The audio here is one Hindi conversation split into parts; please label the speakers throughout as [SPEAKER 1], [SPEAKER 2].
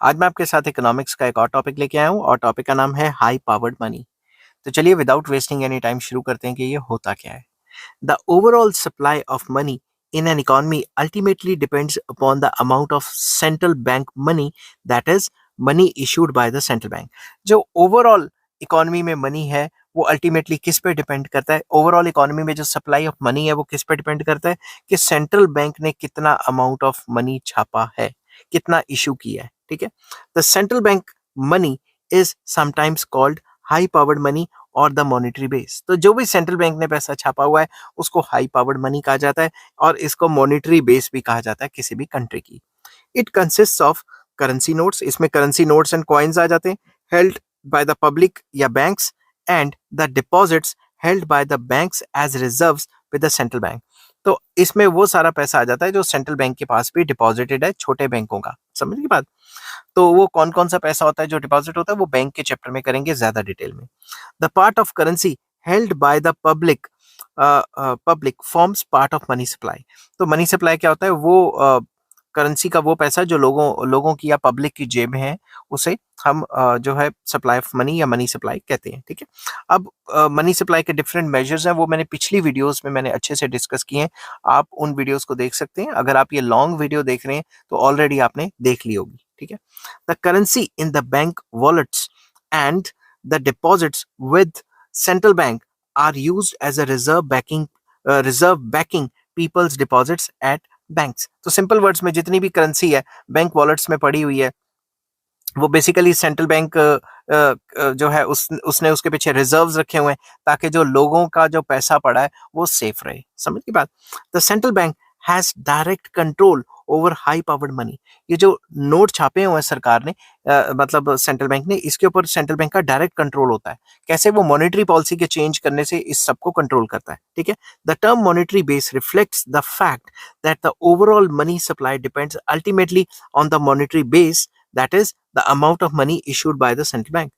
[SPEAKER 1] आज मैं आपके साथ इकोनॉमिक्स का एक और टॉपिक लेके आया हूँ और टॉपिक का नाम है हाई पावर्ड मनी। तो चलिए विदाउट वेस्टिंग एनी टाइम शुरू करते हैं कि ये होता क्या है। The overall supply of money in an economy ultimately depends upon the amount of central bank money, that is money issued by the central bank। जो ओवरऑल इकोनॉमी में मनी है वो अल्टीमेटली किस पे डिपेंड करता है? ओवरऑल इकोनॉमी में जो सप्लाई ऑफ मनी है वो किस पे डिपेंड करता है कि सेंट्रल बैंक ने कितना अमाउंट ऑफ मनी छापा है, कितना इशू किया है। ठीक है, the central bank money is sometimes called high powered money और द मॉनेटरी बेस। तो जो भी सेंट्रल बैंक ने पैसा छापा हुआ है उसको हाई पावर्ड मनी कहा जाता है और इसको मॉनेटरी बेस भी कहा जाता है किसी भी कंट्री की। It consist of currency notes, इसमें करेंसी नोट्स एंड कॉइन्स आ जाते हैं, हेल्ड बाय द पब्लिक या banks, and the deposits held by the banks as reserves with the central bank. तो इसमें वो सारा पैसा आ जाता है जो सेंट्रल बैंक के पास भी डिपॉजिटेड है, छोटे बैंकों का। समझ की बात? तो वो कौन कौन सा पैसा होता है जो डिपॉजिट होता है वो बैंक के चैप्टर में करेंगे ज्यादा डिटेल में। The part of currency held by the public forms part of money supply. तो मनी सप्लाई क्या होता है? वो करेंसी का वो पैसा जो लोगों की या पब्लिक की जेब में है उसे हम जो है सप्लाई ऑफ मनी या मनी सप्लाई कहते हैं। ठीक है, अब मनी सप्लाई के डिफरेंट मेजर्स हैं, वो मैंने पिछली वीडियोस में मैंने अच्छे से डिस्कस किए हैं। आप उन वीडियोस को देख सकते हैं। अगर आप ये लॉन्ग वीडियो देख रहे हैं तो ऑलरेडी आपने देख ली होगी। ठीक है, the currency in the bank wallets and the deposits with central bank are used as a reserve backing people's deposits at banks. तो सिंपल वर्ड्स में जितनी भी करेंसी है बैंक वॉलेट्स में पड़ी हुई है वो बेसिकली सेंट्रल बैंक जो है उसने उसके पीछे रिजर्व्स रखे हुए हैं ताकि जो लोगों का जो पैसा पड़ा है वो सेफ रहे। समझ की बात? The central bank has direct control over high powered money. ये जो नोट छापे हुए हैं सरकार ने, मतलब सेंट्रल बैंक ने, इसके ऊपर सेंट्रल बैंक का डायरेक्ट कंट्रोल होता है। कैसे? वो मॉनेटरी पॉलिसी के चेंज करने से इस सबको कंट्रोल करता है। ठीक है, the term monetary base reflects the fact that the overall money supply depends ultimately on the monetary base, that is the amount of money issued by the central bank.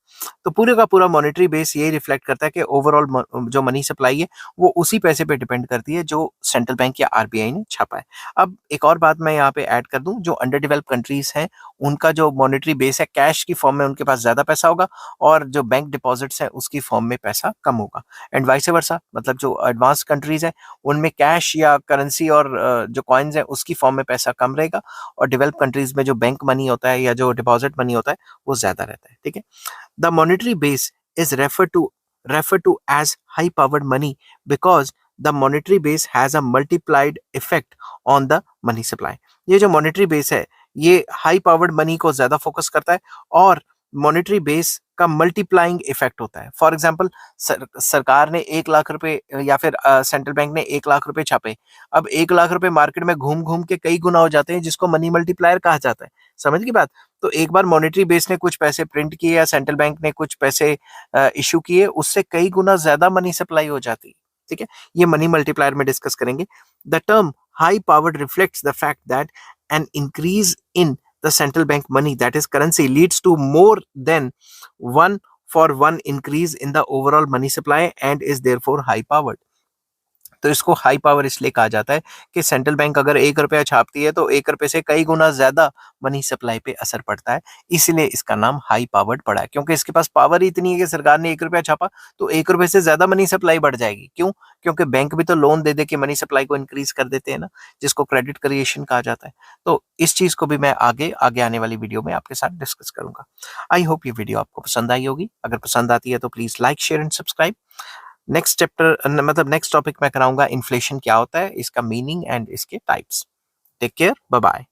[SPEAKER 1] तो पूरे का पूरा मॉनेटरी बेस ये रिफ्लेक्ट करता है कि ओवरऑल जो मनी सप्लाई है वो उसी पैसे पे डिपेंड करती है जो सेंट्रल बैंक या आरबीआई ने छापा है। अब एक और बात मैं यहाँ पे ऐड कर दूं, जो अंडर डेवलप कंट्रीज हैं उनका जो मॉनेटरी बेस है कैश की फॉर्म में उनके पास ज्यादा पैसा होगा और जो बैंक डिपॉजिट्स है उसकी फॉर्म में पैसा कम होगा। एंड वाइस वर्सा, मतलब जो एडवांस कंट्रीज है उनमें कैश या करेंसी और जो कॉइन्स है उसकी फॉर्म में पैसा कम रहेगा और डेवलप कंट्रीज में जो बैंक मनी होता है या जो डिपॉजिट मनी होता है वो ज्यादा रहता है। ठीक है, the monetary base is refer to as high powered money because the monetary base has a multiplied effect on the money supply. ये जो मॉनेटरी बेस है ये हाई पावर्ड मनी को ज्यादा फोकस करता है और मॉनेटरी बेस का मल्टीप्लाइंग इफेक्ट होता है। फॉर एग्जाम्पल, सरकार ने 1 लाख रुपए या फिर सेंट्रल बैंक ने 1 लाख रुपए छापे। अब 1 लाख रुपए मार्केट में घूम घूम के कई गुना हो जाते हैं जिसको मनी मल्टीप्लायर कहा जाता है। समझ की बात? तो एक बार मॉनेटरी बेस ने कुछ पैसे प्रिंट किए या सेंट्रल बैंक ने कुछ पैसे इशू किए, उससे कई गुना ज्यादा मनी सप्लाई हो जाती है। ठीक है, ये मनी मल्टीप्लायर में डिस्कस करेंगे। The term high powered reflects the fact that an increase in the central bank money, that is currency, leads to more than 1-for-1 increase in the overall money supply and is therefore high powered। तो इसको हाई पावर इसलिए कहा जाता है कि सेंट्रल बैंक अगर 1 रुपया छापती है तो 1 रुपए से कई गुना ज्यादा मनी सप्लाई पे असर पड़ता है, इसलिए इसका नाम हाई पावर्ड पड़ा है। क्योंकि इसके पास पावर ही इतनी है कि सरकार ने 1 रुपया छापा तो 1 रुपए से ज्यादा मनी सप्लाई बढ़ जाएगी। क्यों? क्योंकि बैंक भी तो लोन दे दे के मनी सप्लाई को इंक्रीज कर देते हैं ना, जिसको क्रेडिट क्रिएशन कहा जाता है। तो इस चीज को भी मैं आगे आगे आने वाली वीडियो में आपके साथ डिस्कस करूंगा। आई होप ये वीडियो आपको पसंद आई होगी। अगर पसंद आती है तो please like, share and subscribe. Next chapter मतलब नेक्स्ट टॉपिक मैं कराऊंगा इन्फ्लेशन क्या होता है, इसका मीनिंग एंड इसके types. Take care, bye bye.